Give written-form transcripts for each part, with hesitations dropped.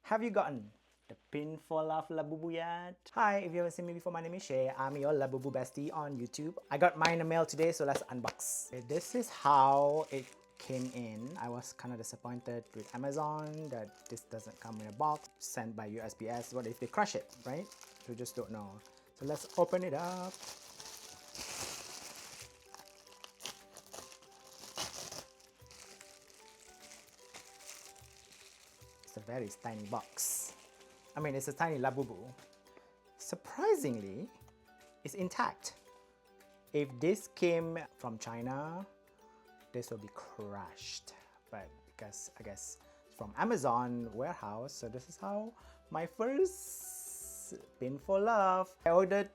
Have you gotten the pin for Love Labubu yet? Hi, if you haven't seen me before, my name is Shay. I'm your Labubu bestie on YouTube. I got mine in the mail today, so let's unbox. Okay, this is how it came in. I was kind of disappointed with Amazon that this doesn't come in a box, sent by USPS. What if they crush it, right? You just don't know. So let's open it up. It's a very tiny box. I mean, it's a tiny Labubu. Surprisingly, it's intact. If this came from China, this will be crushed. But because I guess from Amazon warehouse, so this is how my first Pin for Love. I ordered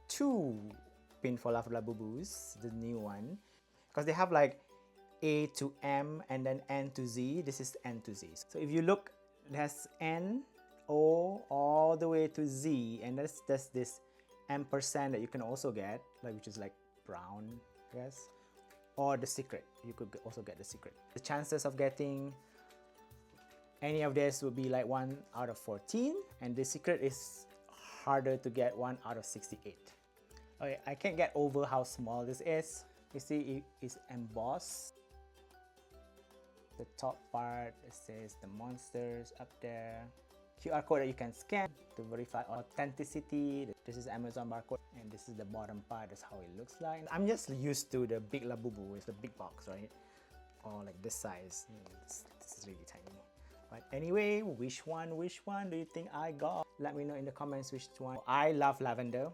2 Pin for Love Labubus, the new one, because they have like A to M and then N to Z. This is N to Z. So if you look, there's N, O, all the way to Z, and there's this ampersand that you can also get, like which is like brown, I guess, or the secret. You could also get the secret. The chances of getting any of this would be like 1 out of 14, and the secret is harder to get, 1 out of 68. Okay, I can't get over how small this is. You see, it is embossed. The top part, it says the monsters up there. QR code that you can scan to verify authenticity. This is Amazon barcode, and this is the bottom part. That's how it looks like. I'm just used to the big Labubu. It's the big box, right? Or like this size. This is really tiny. But anyway, which one do you think I got? Let me know in the comments which one. I love lavender.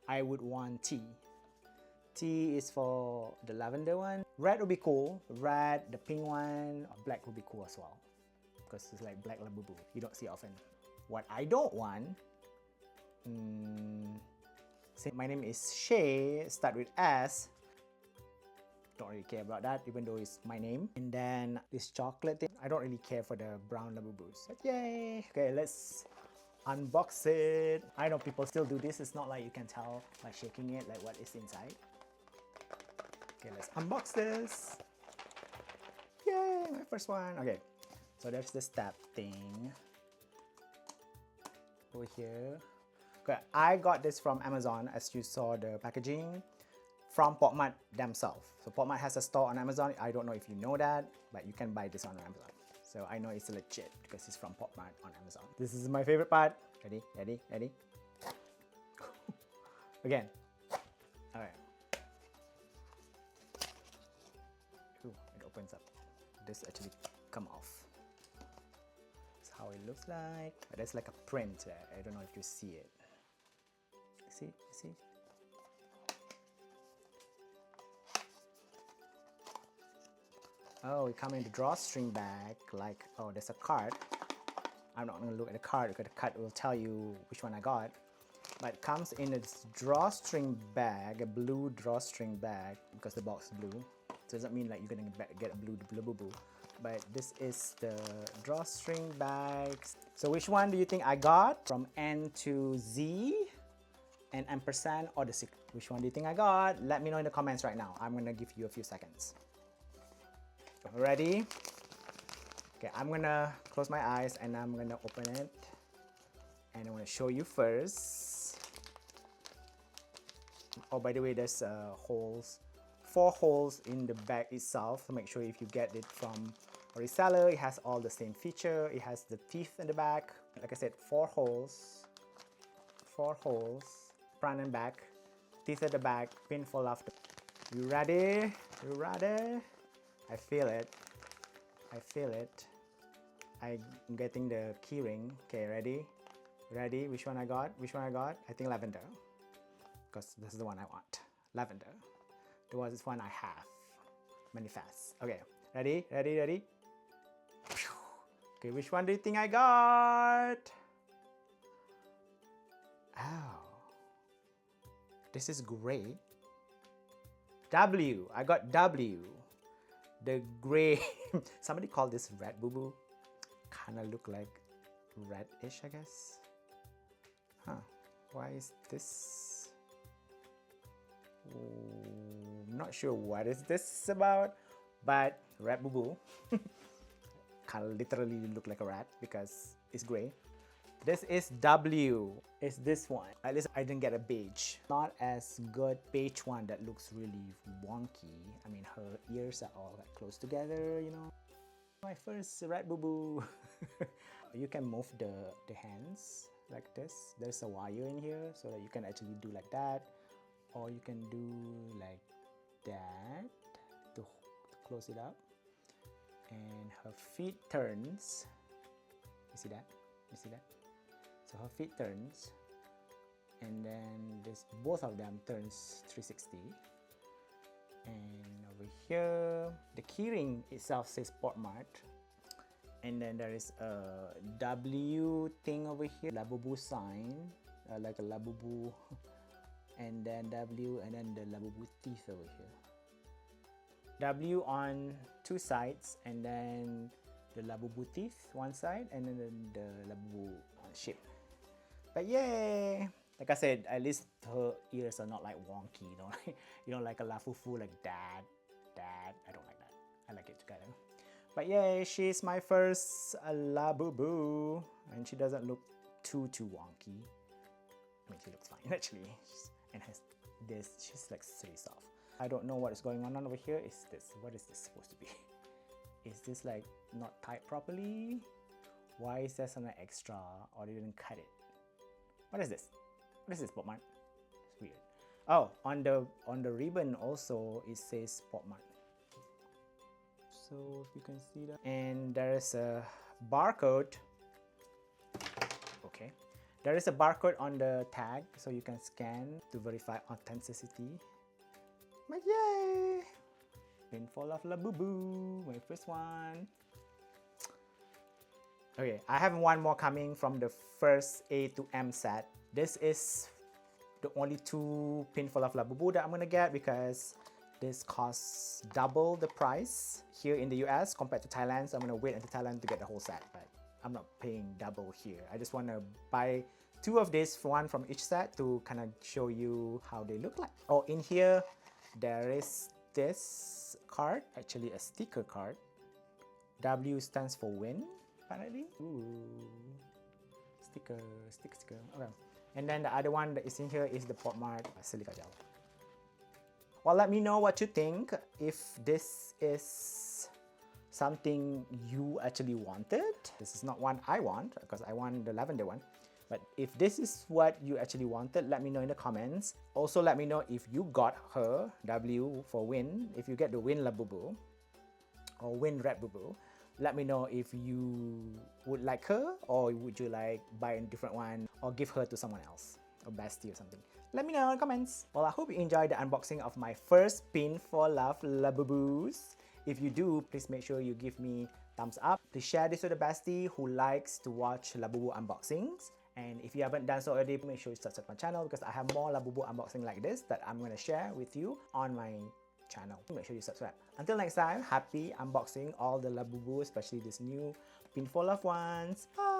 I would want tea. Tea is for the lavender one. Red would be cool. Red, the pink one, or black would be cool as well, because it's like black Labubu. You don't see often. What I don't want, say my name is Shay, start with S. Don't really care about that, even though it's my name. And then this chocolate thing, I don't really care for the brown Labubus. But yay! Okay, let's unbox it. I know people still do this. It's not like you can tell by shaking it like what is inside. Okay, let's unbox this. Yay, my first one. Okay, so there's the stab thing over here. Okay, I got this from Amazon, as you saw the packaging, from Popmart themselves. So Popmart has a store on Amazon. I don't know if you know that, but you can buy this on Amazon. So I know it's legit because it's from Popmart on Amazon. This is my favorite part. Ready, ready, ready. Again. Alright. Ooh, it opens up. This actually come off. That's how it looks like. But there's like a print there. I don't know if you see it. See? See? Oh, it comes in the drawstring bag. Like, oh, there's a card. I'm not going to look at the card because the card will tell you which one I got. But it comes in a drawstring bag, a blue drawstring bag, because the box is blue. So it doesn't mean like you're going to get a blue Labubu. But this is the drawstring bags. So which one do you think I got? From N to Z and ampersand or the secret? Which one do you think I got? Let me know in the comments right now. I'm going to give you a few seconds. Ready? Okay, I'm gonna close my eyes and I'm gonna open it, and I'm gonna show you first. Oh, by the way, there's holes, 4 holes in the bag itself. So make sure if you get it from a reseller, it has all the same feature. It has the teeth in the back. Like I said, 4 holes, front and back, teeth at the back, pin for love. You ready? You ready? I feel it. I feel it. I'm getting the key ring. Okay, ready? Ready? Which one I got? Which one I got? I think lavender. Because this is the one I want. Lavender. The one is one I have. Manifest. Okay. Ready? Ready? Ready? Okay, which one do you think I got? Oh. This is great. W. I got W. The gray, somebody called this red bubu. Kind of look like reddish, I guess. Huh, why is this? Not sure what is this about, but red bubu. Kind of literally look like a rat because is gray. This is W. It's this one. At least I didn't get a beige. Not as good beige one that looks really wonky. I mean, her ears are all like close together, you know. My first red boo-boo. You can move the hands like this. There's a wire in here so that you can actually do like that, or you can do like that to close it up. And her feet turns. You see that? You see that? So her feet turns, and then this both of them turns 360. And over here, the keyring itself says Popmart. And then there is a W thing over here, Labubu sign, like a Labubu, and then W, and then the Labubu teeth over here. W on two sides, and then the Labubu teeth one side, and then the Labubu shape. But yay! Like I said, at least her ears are not like wonky, you know, you know, like a lafufu, like that. I don't like that. I like it together. But yay, she's my first Labubu, and she doesn't look too wonky. I mean, she looks fine actually, and has this. She's like really soft. I don't know what is going on over here. Is this? What is this supposed to be? Is this like not tied properly? Why is there something extra, or they didn't cut it? What is this? What is this, Popmart? It's weird. Oh, on the ribbon also it says Popmart. So if you can see that, and there is a barcode. Okay, there is a barcode on the tag, so you can scan to verify authenticity. But yay! Pin for Love Labubu, my first one. Okay, I have one more coming from the first A to M set. This is the only two Pin for Love Labubu that I'm gonna get because this costs double the price here in the US compared to Thailand. So I'm gonna wait until Thailand to get the whole set, but I'm not paying double here. I just wanna buy two of this, one from each set, to kind of show you how they look like. Oh, in here, there is this card, actually a sticker card. W stands for win, apparently. Ooh, sticker. Okay. And then the other one that is in here is the Popmart silica gel. Well, let me know what you think. If this is something you actually wanted. This is not one I want, because I want the lavender one. But if this is what you actually wanted, let me know in the comments. Also, let me know if you got her, W for win. If you get the win Labubu or win red bubu, let me know if you would like her, or would you like buy a different one, or give her to someone else, or bestie or something. Let me know in the comments. Well, I hope you enjoyed the unboxing of my first Pin for Love Labubus. If you do, please make sure you give me thumbs up. Please share this with a bestie who likes to watch Labubu unboxings. And if you haven't done so already, make sure you subscribe to my channel, because I have more Labubu unboxing like this that I'm going to share with you on my channel. Make sure you subscribe. Until next time, happy unboxing all the Labubu, especially this new Pin for Love ones. Bye!